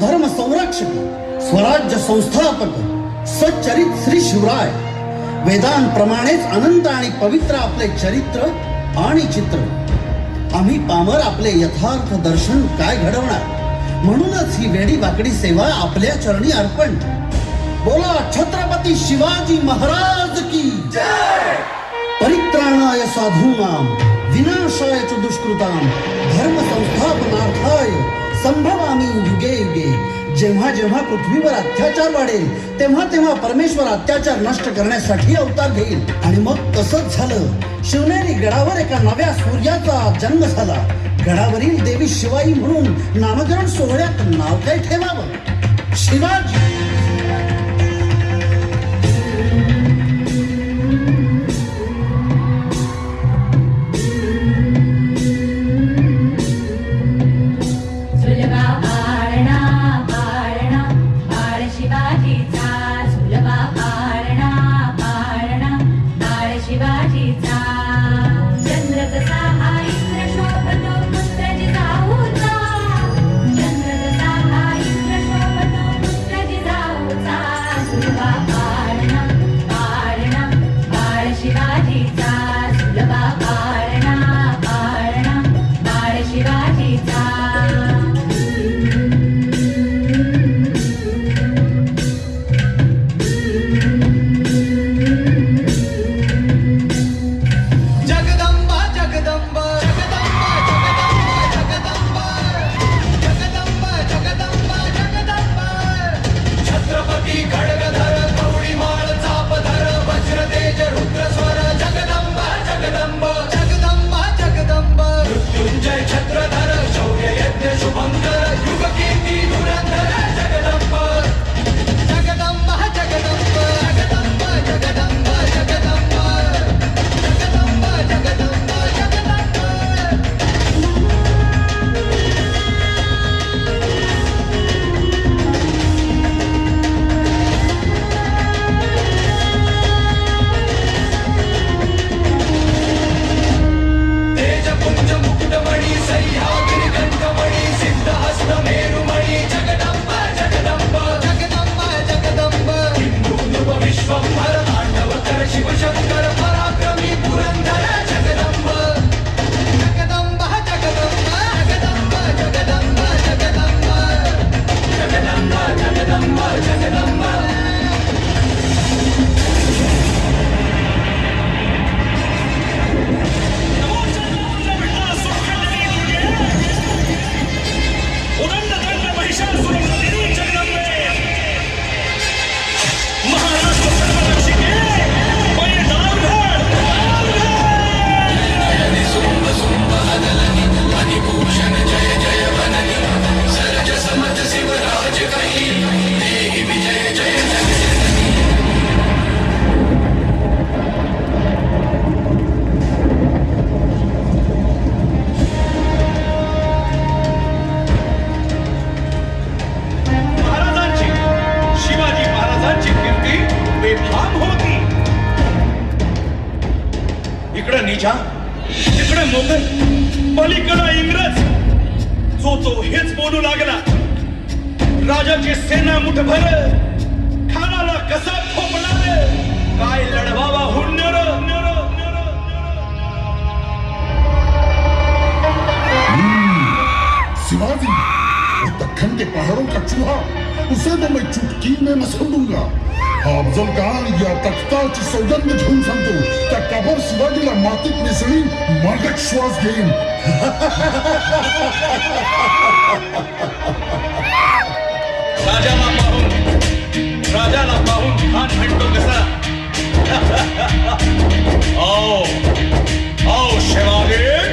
सुधर्म संरक्षक, स्वराज्य संस्थापक, सच्चरित श्री शिवराय. वेदांप्रमाणेच अनंत आणि पवित्र आपले चरित्र आणि चित्र. आम्ही पामर आपले यथार्थ दर्शन काय घडवणार. म्हणूनच ही वेडी वाकडी सेवा आपल्या चरणी अर्पण. बोला छत्रपती शिवाजी महाराज की जय. परित्राणाय साधूनां विनाशाय च दुष्कृतां धर्म संस्थापनार्थाय संभवामी युगे युगे. जेव्हा जेव्हा पृथ्वीवर अत्याचार वाढेल तेव्हा तेव्हा परमेश्वर अत्याचार नष्ट करण्यासाठी अवतार घेईल. आणि मग तसंच झालं. शिवनेरी गडावर एका नव्या सूर्याचा जन्म झाला. गडावरील देवी शिवाई म्हणून नामकरण सोहळ्यात नाव काय ठेवावं. शिवाजी. तिकडे मोगल, पलीकडे इंग्रज. जो तो हेच बोलू लागला. राजाची सेना मुठभर, खानाला कसा खोपणार. काय लढवावा हुन्नर. शिवाजी, वो दक्कन के पहाड़ों का चूहा, उसे तो मैं चुटकी में मसल दूंगा. अफजल खान या तख्ताची सौगंध घेऊन सांगतो त्या काबर शिवाजीला मातीत मिसळी मार्गट श्वास घेईन. राजाला पाहून खान म्हणतो कसा. आओ शिवाजी.